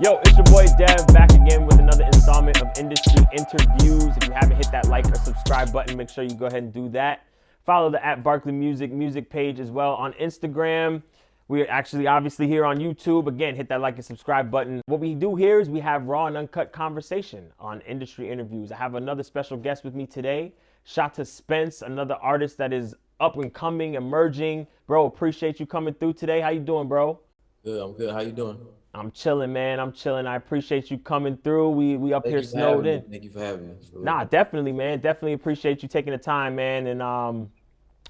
Yo, it's your boy Dev back again with another installment of Industry Interviews. If you haven't hit that like or subscribe button, make sure you go ahead and do that. Follow the @BarkleyMusic page as well on Instagram. We're actually obviously here on YouTube. Again, hit that like and subscribe button. What we do here is we have raw and uncut conversation on industry interviews. I have another special guest with me today, Shotta Spence, another artist that is up and coming, emerging. Bro, appreciate you coming through today. How you doing, bro? Good, I'm good. How you doing? I'm chilling, man. I'm chilling. I appreciate you coming through. We up Thank here you for snowed having me. in. Thank you for having me. For real. Nah, definitely, man. Definitely appreciate you taking the time, man. And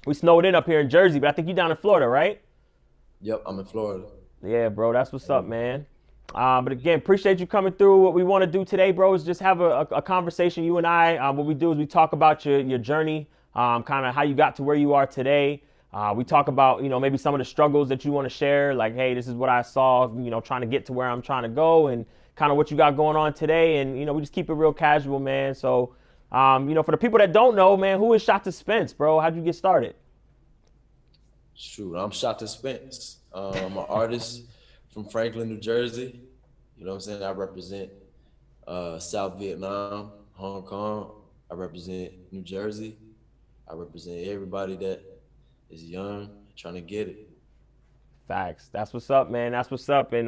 we snowed in up here in Jersey, but I think you down in Florida, right? Yep, I'm in Florida. Yeah, bro. That's what's up, man. But again, appreciate you coming through. What we want to do today, bro, is just have a conversation. You and I. What we do is we talk about your journey, kind of how you got to where you are today. We talk about, maybe some of the struggles that you want to share, like, hey, this is what I saw, trying to get to where I'm trying to go, and kind of what you got going on today. And, we just keep it real casual, man. So, for the people that don't know, man, who is Shotta Spence, bro? How'd you get started? Shoot, I'm Shotta Spence. I'm an artist from Franklin, New Jersey. You know what I'm saying? I represent South Vietnam, Hong Kong. I represent New Jersey. I represent everybody that is young, trying to get it. Facts. That's what's up, man. That's what's up. And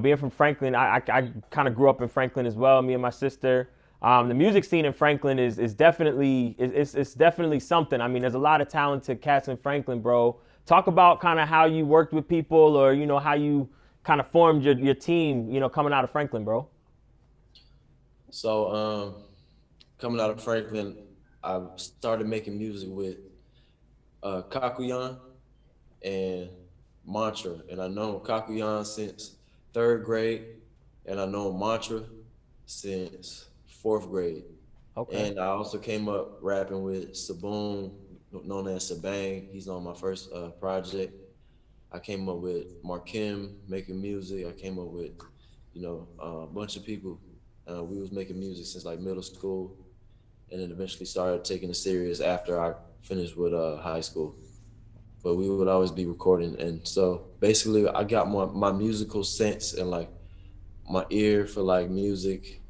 being from Franklin, I kind of grew up in Franklin as well. Me and my sister. The music scene in Franklin is definitely it's definitely something. I mean, there's a lot of talented cats in Franklin, bro. Talk about kind of how you worked with people, or how you kind of formed your team. Coming out of Franklin, bro. So, coming out of Franklin, I started making music with Kakuyan and Mantra. And I know Kakuyan since third grade, and I know Mantra since fourth grade. Okay. And I also came up rapping with Saboon, known as Sabang. He's on my first project. I came up with Markim making music. I came up with, a bunch of people. We was making music since like middle school, and then eventually started taking it serious after I finished with high school. But we would always be recording, and so basically I got my musical sense and like my ear for like music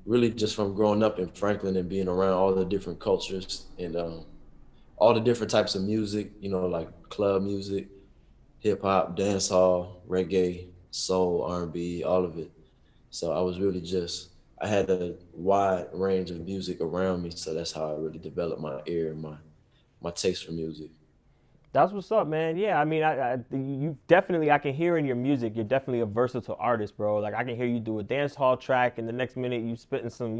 really just from growing up in Franklin and being around all the different cultures and all the different types of music, like club music, hip hop, dance hall, reggae, soul, R&B, all of it. So I had a wide range of music around me. So that's how I really developed my ear and my taste for music. That's what's up, man. Yeah, I mean, you definitely, I can hear in your music, you're definitely a versatile artist, bro. Like I can hear you do a dance hall track, and the next minute you spitting some,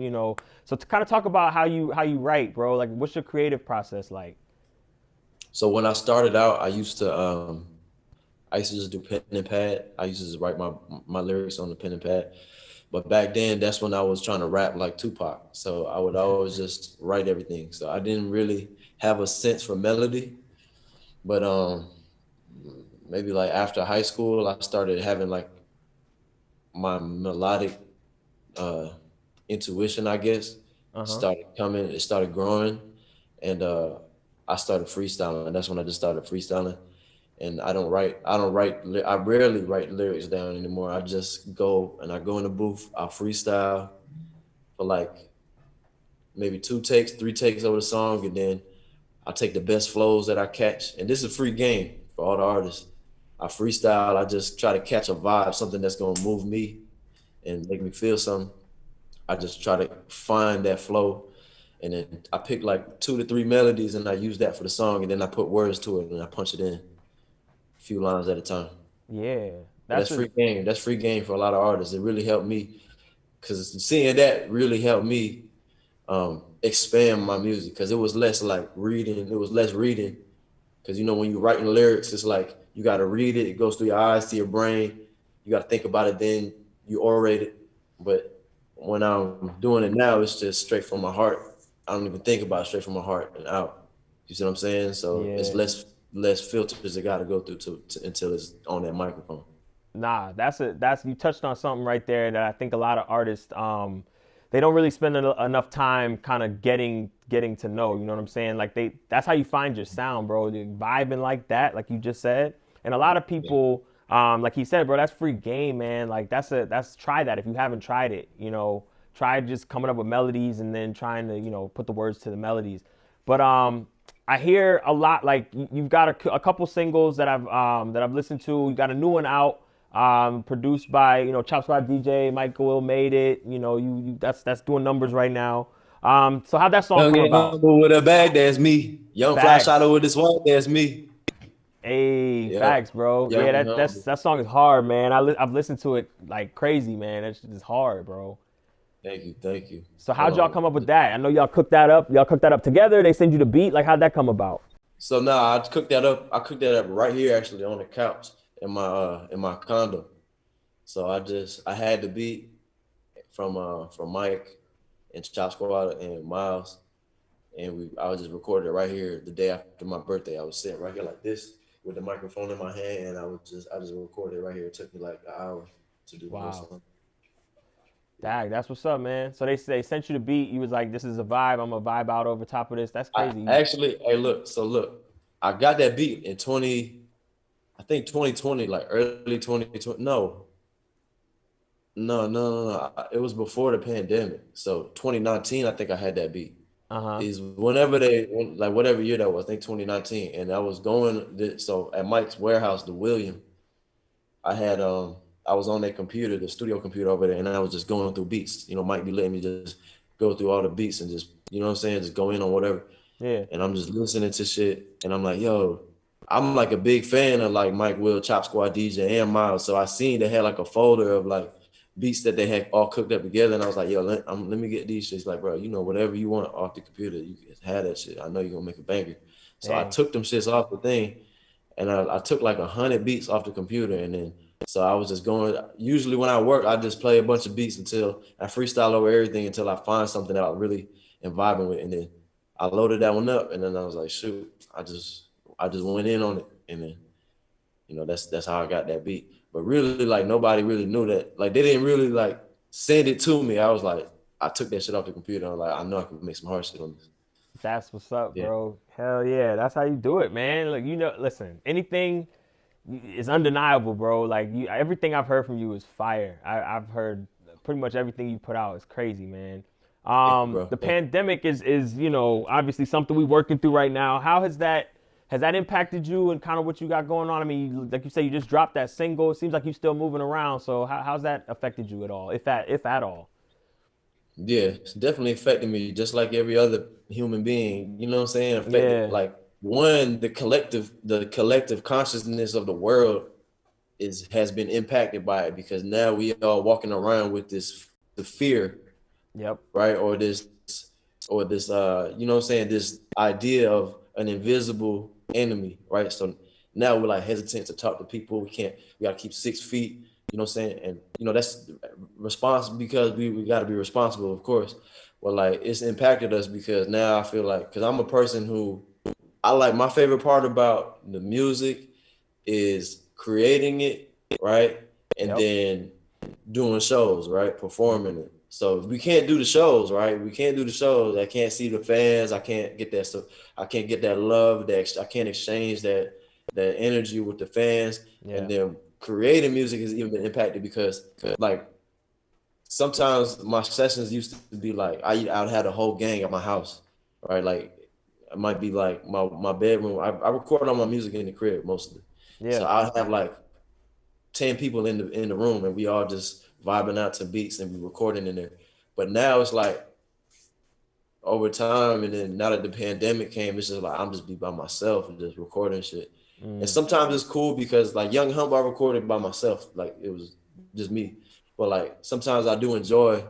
So to kind of talk about how you write, bro. Like, what's your creative process like? So when I started out, I used to just do pen and pad. I used to just write my lyrics on the pen and pad. But back then, that's when I was trying to rap like Tupac. So I would always just write everything. So I didn't really have a sense for melody. But maybe like after high school, I started having like my melodic uh, intuition, I guess, Uh huh. started coming. It started growing, and I started freestyling. That's when I just started freestyling. And I rarely write lyrics down anymore. I just go in the booth, I freestyle for like maybe 2 takes, 3 takes over the song, and then I take the best flows that I catch. And this is a free game for all the artists. I freestyle, I just try to catch a vibe, something that's gonna move me and make me feel something. I just try to find that flow. And then I pick like 2 to 3 melodies and I use that for the song, and then I put words to it and I punch it in a few lines at a time. Yeah, But that's that's a free game. That's free game for a lot of artists. It really helped me because seeing that really helped me expand my music, because it was less like reading. It was less reading because when you're writing lyrics, it's like you got to read it. It goes through your eyes to your brain. You got to think about it, then you orate it. But when I'm doing it now, it's just straight from my heart. I don't even think about it, straight from my heart and out. You see what I'm saying? So it's yeah. less filters that got to go through until it's on that microphone. Nah, that's you touched on something right there that I think a lot of artists they don't really spend enough time kind of getting to know. You know what I'm saying? Like that's how you find your sound, bro. The vibing like that, like you just said. And a lot of Yeah. people Like he said, bro, that's free game, man. Like that's try that if you haven't tried it. Try just coming up with melodies and then trying to put the words to the melodies. But I hear a lot. Like you've got a couple singles that I've listened to. You got a new one out, produced by Chopsquad DJ. Michael Will made it. That's doing numbers right now. So how'd that song Young come and about? humble with a bag, that's me. Young fly Facts. shotter with this one, that's me. Hey, Yep. facts, bro. Young Yeah, and that humble. that song is hard, man. I've listened to it like crazy, man. It's just hard, bro. Thank you, thank you. So how'd y'all come up with that? I know y'all cooked that up. Y'all cooked that up together. They send you the beat. Like how'd that come about? So now I cooked that up. I cooked that up right here, actually, on the couch in my condo. So I had the beat from Mike and Chop Squad and Myles, and I was just recorded it right here the day after my birthday. I was sitting right here like this with the microphone in my hand, and I just recorded it right here. It took me like an hour to do the whole Wow. song. Dag, that's what's up, man. So they sent you the beat. You was like, this is a vibe. I'm gonna vibe out over top of this. That's I crazy. actually, hey, look, I got that beat in I think 2020, like early 2020. No. It was before the pandemic. So 2019, I think I had that beat. Uh-huh. Is like whatever year that was, I think 2019. And I was so at Mike's warehouse, the William, I had I was on their computer, the studio computer over there, and I was just going through beats. Mike be letting me just go through all the beats and just, you know what I'm saying, just go in on whatever. Yeah. And I'm just listening to shit, and I'm like, yo, I'm like a big fan of like Mike Will, Chop Squad DJ, and Myles. So I seen they had like a folder of like beats that they had all cooked up together, and I was like, yo, let me get these shits. Like, bro, whatever you want off the computer, you can have that shit. I know you're gonna make a banger. So I Dang. took them shits off the thing, and I took like 100 beats off the computer, and then so I was just going. Usually when I work, I just play a bunch of beats until I freestyle over everything until I find something that I really am vibing with, and then I loaded that one up, and then I was like, shoot, I just went in on it, and then that's how I got that beat. But really, like nobody really knew that. Like they didn't really like send it to me. I was like, I took that shit off the computer. I'm like, I know I can make some hard shit on this. That's what's up, Yeah. bro. Hell yeah. That's how you do it, man. Like listen, anything is undeniable, bro. Like everything I've heard from you is fire. I've heard pretty much everything you put out is crazy, man. Thank you, bro. The Thank pandemic is obviously something we're working through right now. How has that impacted you and kind of what you got going on? I mean, like you say, you just dropped that single. It seems like you're still moving around. So how's that affected you at all, if at all? Yeah, it's definitely affected me just like every other human being, you know what I'm saying? Affected Yeah. like one, the collective consciousness of the world has been impacted by it because now we are walking around with the fear, Yep. right? Or this you know what I'm saying, this idea of an invisible enemy, right? So now we're like hesitant to talk to people. We gotta keep 6 feet, you know what I'm saying? And that's responsible because we gotta be responsible, of course. But like it's impacted us because now I feel like because I'm a person who I like my favorite part about the music is creating it, right? And Yep. then doing shows, right? Performing it. So if we can't do the shows, right? We can't do the shows. I can't see the fans. I can't get that stuff. I can't get that love. I can't exchange that energy with the fans. Yeah. And then creating music has even been impacted because like sometimes my sessions used to be like I'd have a whole gang at my house, right? Like it might be like my bedroom. I record all my music in the crib mostly. So Yeah. I'd have like 10 people in the room and we all just vibing out to beats and we recording in there. But now it's like over time and then now that the pandemic came, it's just like I'm just be by myself and just recording shit. And Mm. sometimes it's cool because like Young Humble I recorded by myself. Like it was just me. But like sometimes I do enjoy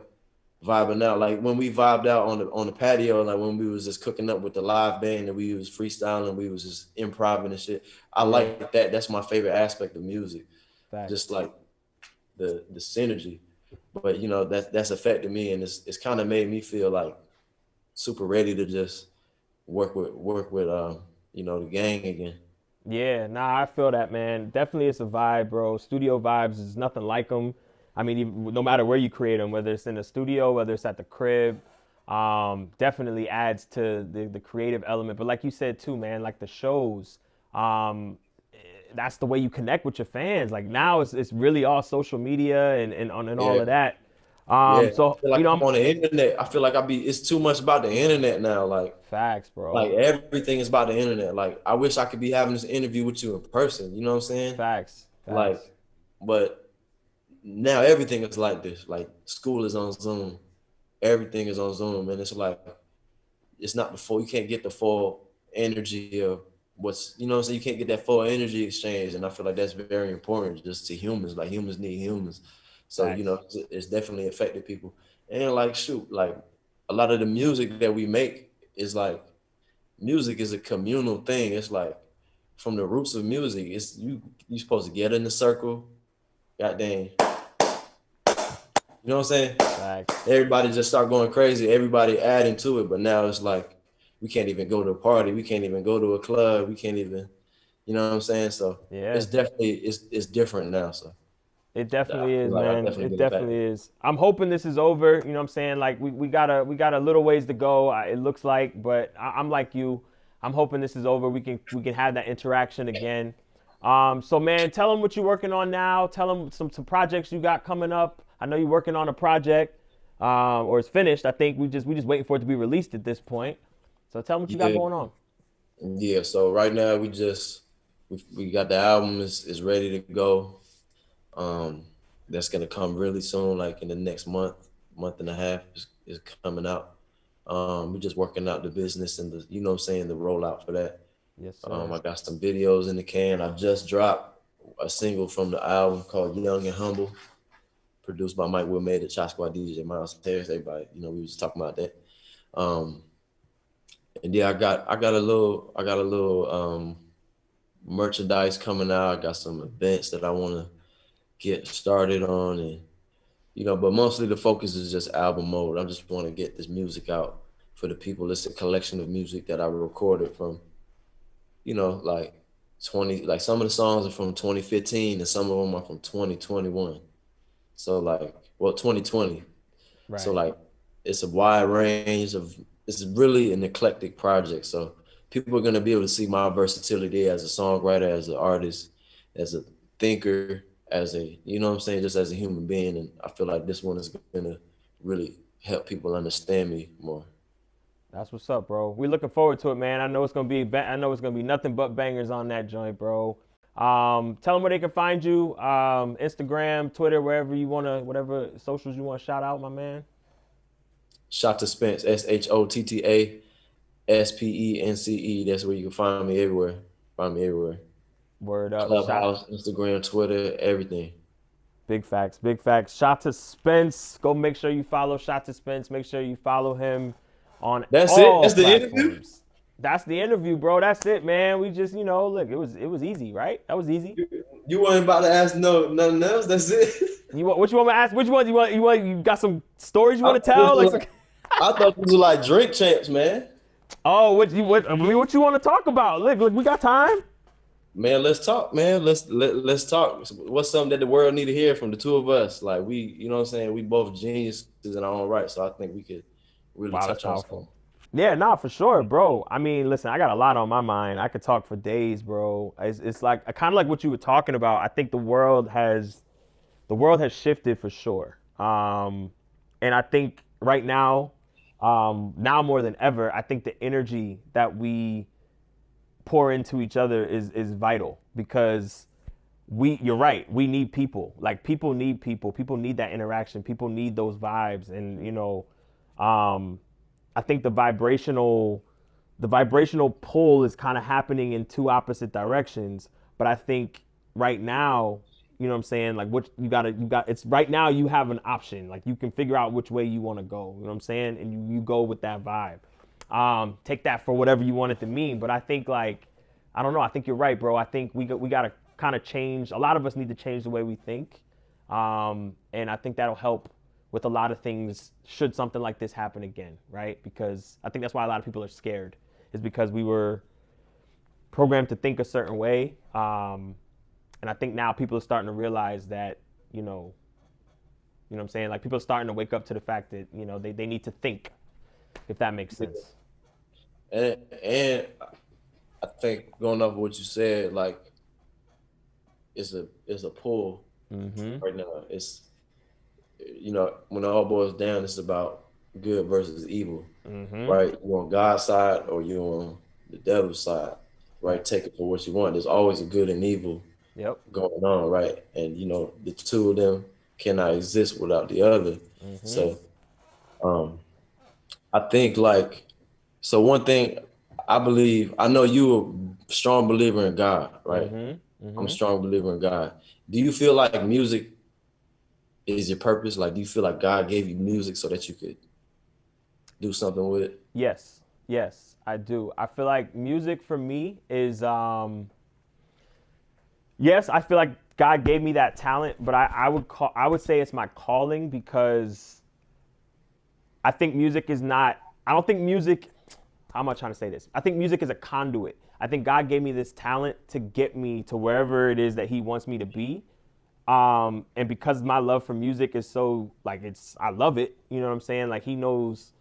vibing out. Like when we vibed out on the patio, like when we was just cooking up with the live band and we was freestyling, we was just improvising and shit. I Yeah. like that. That's my favorite aspect of music. Just Facts. like the synergy. But that's affected me and it's kind of made me feel like super ready to just work with the gang again. Yeah, nah, I feel that, man. Definitely, it's a vibe, bro. Studio vibes is nothing like them. I mean, even, no matter where you create them, whether it's in the studio, whether it's at the crib, definitely adds to the creative element. But like you said too, man, like the shows, um, that's the way you connect with your fans. Like now it's really all social media and all Yeah. of that. Yeah. I So feel like I'm on the internet. I feel like it's too much about the internet now. Facts, Like bro. everything is about the internet. Like I wish I could be having this interview with you in person. You know what I'm saying? Facts. Like, Facts. but now everything is like this. Like school is on Zoom. Everything is on Zoom, and it's like it's not the full. You can't get the full energy of what's you know what I'm saying. You can't get that full energy exchange, and I feel like that's very important just to humans. Like humans need humans, so Facts. it's definitely affected people. And like shoot, like a lot of the music that we make is like music is a communal thing. It's like from the roots of music. It's you supposed to get in the circle. God dang. You know what I'm saying? Facts. Everybody just start going crazy. Everybody adding to it, but now it's like we can't even go to a party. We can't even go to a club. We can't even, you know what I'm saying? So Yeah. it's definitely it's different now. So It I definitely feel is, like I've man. definitely It been definitely impacted. is. I'm hoping this is over. You know what I'm saying? Like we got a little ways to go. It looks like, but I'm like you. I'm hoping this is over. We can have that interaction again. So man, tell them what you're working on now. Tell them some projects you got coming up. I know you're working on a project, or it's finished. I think we just waiting for it to be released at this point. So tell them what you got Yeah, going on. yeah. So right now we got the album is ready to go. Um, that's gonna come really soon, like in the next month and a half is coming out. We're just working out the business and the you know what I'm saying the rollout for that. Yes, sir. I got some videos in the can. I just dropped a single from the album called Young and Humble, produced by Mike Will Made, the Chopsquad DJ, Myles Harris, everybody. We was talking about that. Um, and yeah, I got a little merchandise coming out. I got some events that I want to get started on, and but mostly the focus is just album mode. I just want to get this music out for the people. It's a collection of music that I recorded from like 20, like some of the songs are from 2015 and some of them are from 2021. So like, well, 2020. So Right. like, it's a wide range of, it's really an eclectic project. So people are going to be able to see my versatility as a songwriter, as an artist, as a thinker, as a, you know what I'm saying, just as a human being. And I feel like this one is going to really help people understand me more. That's what's up, bro. We looking forward to it, man. I know it's gonna be nothing but bangers on that joint, bro. Tell them where they can find you. Instagram, Twitter, wherever you wanna, whatever socials you wanna shout out, my man. Shotta Spence, ShottaSpence. That's where you can find me everywhere. Find me everywhere. Word up, shot. Clubhouse, Instagram, Twitter, everything. Big facts, big facts. Shotta Spence. Go make sure you follow Shotta Spence. Make sure you follow him on That's it. all That's the interview. platforms. That's the interview, bro. That's it, man. We just, look, it was easy, right? That was easy. You weren't about to ask nothing else. That's it. What you want me to ask? Which one you got some stories you I want to thought this tell? was like, I thought this was like drink champs, man. Oh, what you want to talk about? Look, we got time. Man, let's talk, man. Let's talk. What's something that the world need to hear from the two of us? Like you know what I'm saying? We both geniuses in our own right, so I think we could really Wow, that's touch on something. powerful. Yeah, nah, for sure, bro. I mean, listen, I got a lot on my mind. I could talk for days, bro. It's like kind of like what you were talking about. I think the world has shifted for sure. And I think right now more than ever, I think the energy that we pour into each other is vital because you're right, we need people. Like people need people. People need that interaction. People need those vibes. And I think the vibrational pull is kind of happening in two opposite directions. But I think right now, you know what I'm saying? Like what it's right now you have an option. Like you can figure out which way you want to go. You know what I'm saying? And you go with that vibe. Take that for whatever you want it to mean. But I think I don't know. I think you're right, bro. I think we got to kind of change. A lot of us need to change the way we think. And I think that'll help with a lot of things should something like this happen again, right? Because I think that's why a lot of people are scared is because we were programmed to think a certain way. And I think now people are starting to realize that, what I'm saying? Like people are starting to wake up to the fact that, they need to think, if that makes sense. And I think going off of what you said, like it's a pull Mm-hmm. right now. It's, you know, when it all boils down, it's about good versus evil, Mm-hmm. right? You on God's side or you on the devil's side, right? Facts. Take it for what you want. There's always a good and evil Yep. going on, right? And you know, the two of them cannot exist without the other. Mm-hmm. So um I think like, so one thing I believe, I know you a strong believer in God, right? Mm-hmm. I'm a Mm-hmm. strong believer in God. Do you feel like music is your purpose? Like, do you feel like God gave you music so that you could do something with it? Yes. Yes, I do. I feel like music for me is yes, I feel like God gave me that talent, but I would say it's my calling because I think music is not I don't think music how am I trying to say this? I think music is a conduit. I think God gave me this talent to get me to wherever it is that He wants me to be. And because my love for music is so like I love it. You know what I'm saying? Like He knows,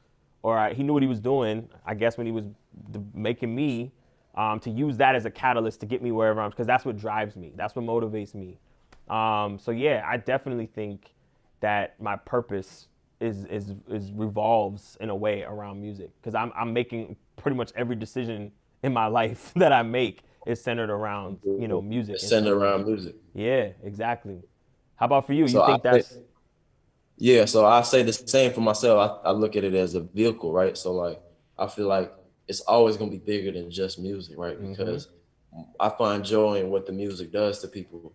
He knew what He was doing. I guess when He was making me, to use that as a catalyst to get me wherever I'm, because that's what drives me. That's what motivates me. So yeah, I definitely think that my purpose is revolves in a way around music because I'm making pretty much every decision in my life that I make is centered around music It's in centered some way. around music. Yeah, exactly. How about for you? You So I think think, that's yeah, so I say the same for myself. I look at it as a vehicle, right? So like I feel like it's always gonna be bigger than just music, right? mm-hmm. Because I find joy in what the music does to people,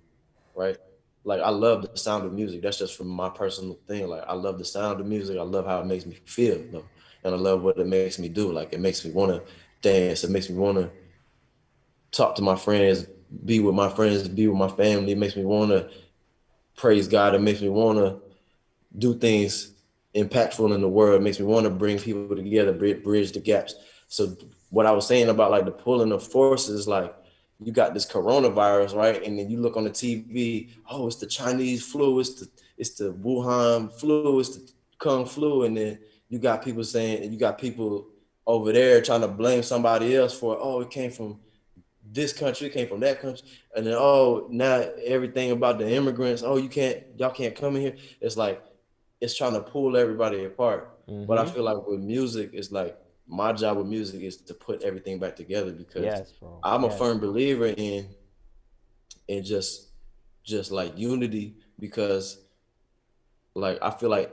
right? Like I love the sound of music. That's just from my personal thing. Like I love the sound of music. I love how it makes me feel, though. And I love what it makes me do. Like it makes me wanna dance. It makes me wanna talk to my friends, be with my friends, be with my family. It makes me wanna praise God. It makes me wanna do things impactful in the world. It makes me want to bring people together, bridge the gaps. So what I was saying about like the pulling of forces, like you got this coronavirus, right? And then you look on the TV, oh, it's the Chinese flu, it's the Wuhan flu, it's the Kung flu, and then you got people saying, you got people over there trying to blame somebody else for, oh, it came from this country, it came from that country, and then oh, now everything about the immigrants, oh, y'all can't come in here. It's like it's trying to pull everybody apart. But I mm-hmm. feel like with music, it's like my job with music is to put everything back together because Yes, bro. I'm a Yes. firm believer in just like unity because like I feel like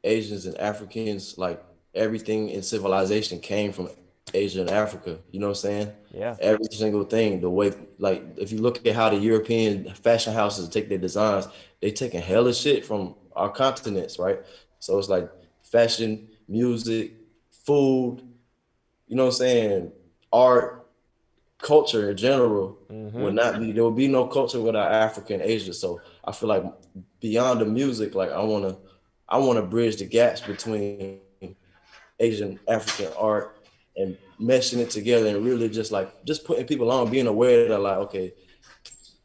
Asians and Africans, like everything in civilization came from Asia and Africa. You know what I'm saying? Yeah. Every single thing, the way, like, if you look at how the European fashion houses take their designs, they taking hella shit from our continents, right? So it's like fashion, music, food, you know what I'm saying? Art, culture in general Mm-hmm. would not be, there would be no culture without Africa and Asia. So I feel like beyond the music, like I wanna bridge the gaps between Asian African art and meshing it together and really just putting people on, being aware that like, okay,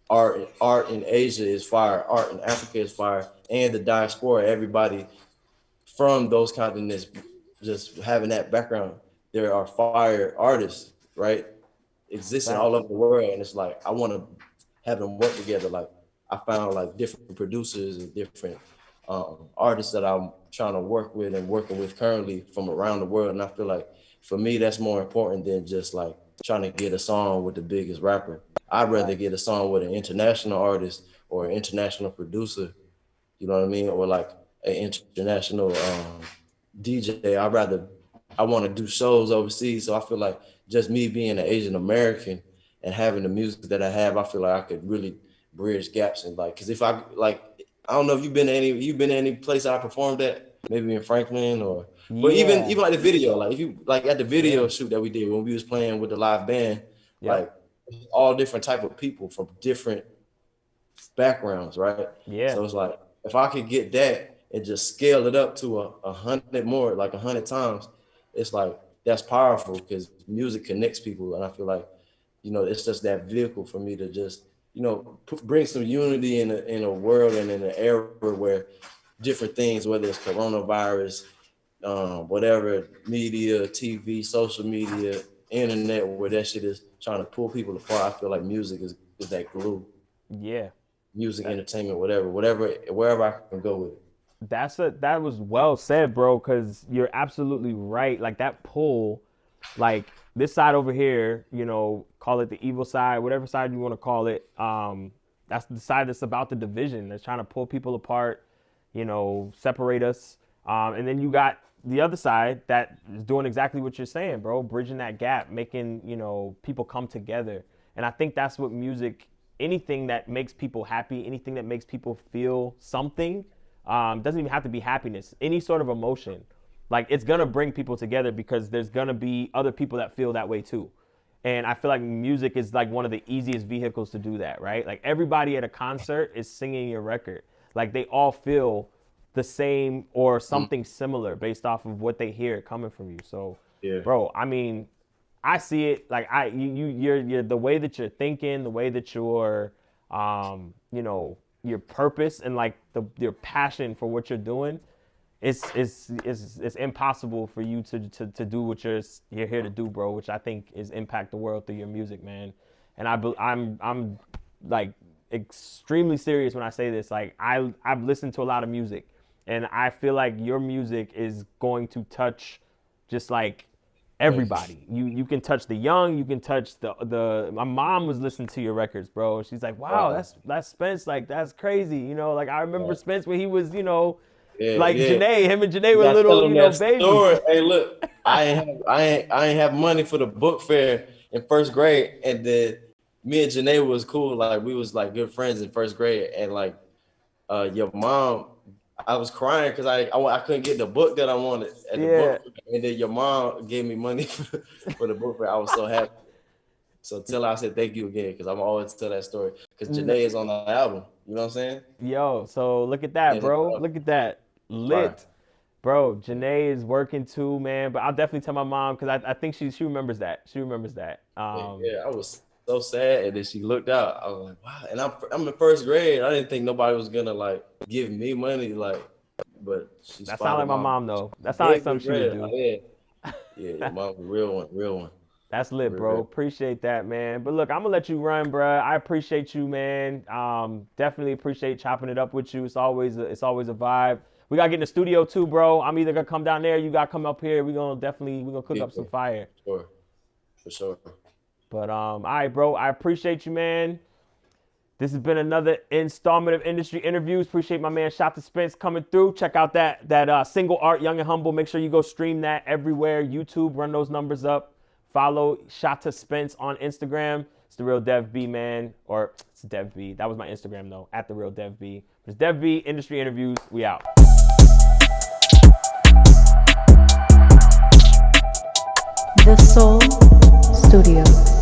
art in Asia is fire, art in Africa is fire, and the diaspora, everybody from those continents just having that background. There are fire artists, right? Existing all Facts. over the world. And it's like I want to have them work together. Like I found like different producers and different artists that I'm trying to work with and working with currently from around the world. And I feel like for me, that's more important than just like trying to get a song with the biggest rapper. I'd rather Facts. get a song with an international artist or an international producer, you know what I mean? Or like an international DJ. I want to do shows overseas. So I feel like just me being an Asian American and having the music that I have, I feel like I could really bridge gaps and like, cause if I like, I don't know if you've been to any place I performed at, maybe in Franklin or, but Yeah. even like the video, like if you like at the Yeah. video shoot that we did when we was playing with the live band, Yep. like all different type of people from different backgrounds, right? Yeah. So it's like if I could get that and just scale it up to a hundred more, like 100 times, it's like that's powerful because music connects people, and I feel like it's just that vehicle for me to just bring some unity in a world and in an era where different things, whether it's coronavirus, whatever media, TV, social media, internet, where that shit is trying to pull people apart. I feel like music is that glue. Yeah. Music, entertainment, wherever I can go with it. That was well said, bro, because you're absolutely right. Like that pull, like this side over here, you know, call it the evil side, whatever side you want to call it. That's the side that's about the division, that's trying to pull people apart, you know, separate us. And then you got the other side that is doing exactly what you're saying, bro, bridging that gap, making, you know, people come together. And I think that's what music, anything that makes people happy, anything that makes people feel something, doesn't even have to be happiness, any sort of emotion. Like it's gonna bring people together because there's gonna be other people that feel that way too. And I feel like music is like one of the easiest vehicles to do that, right? Like everybody at a concert is singing your record. Like they all feel the same or something similar based off of what they hear coming from you. So, Yeah. bro, I mean, I see it like you're the way that you're thinking, the way that you're, you know, your purpose and like your passion for what you're doing. It's impossible for you to do what you're here to do, bro. Which I think is impact the world through your music, man. And I'm like extremely serious when I say this. Like I've listened to a lot of music, and I feel like your music is going to touch just like everybody. You can touch the young, you can touch the my mom was listening to your records, bro. She's like, wow, that's Spence, like that's crazy. You know, like I remember Spence when he was, you know, like Janae, him and Janae were little, you know, babies. Story. Hey, look, I ain't have money for the book fair in first grade, and then me and Janae was cool, like we was like good friends in first grade, and like your mom, I was crying because I couldn't get the book that I wanted at the book fair, and then your mom gave me money for the book fair. I was so happy. So tell her I said thank you again, because I'm always tell that story, because Janae is on the album. You know what I'm saying? Yo, so look at that, bro. Look at that. Lit. Bro, Janae is working too, man. But I'll definitely tell my mom, because I think she remembers that. She remembers that. Yeah, I was so sad, and then she looked out. I was like, wow. And I'm in first grade. I didn't think nobody was gonna like give me money, like. But she. That sounds like my mom though. That sounds like something she would do. Yeah, your mom, real one. That's lit, bro. Appreciate that, man. But look, I'm gonna let you run, bro. I appreciate you, man. Definitely appreciate chopping it up with you. It's always a vibe. We gotta get in the studio too, bro. I'm either gonna come down there, you gotta come up here. We're gonna cook up some fire. Sure. For sure. But all right, bro. I appreciate you, man. This has been another installment of Industry Interviews. Appreciate my man Shotta Spence coming through. Check out that single art, Young and Humble. Make sure you go stream that everywhere. YouTube, run those numbers up. Follow Shotta Spence on Instagram. It's The Real Dev B, man. Or it's Dev B. That was my Instagram, though. At The Real Dev B. It's Dev B, Industry Interviews. We out. The Soul Studios.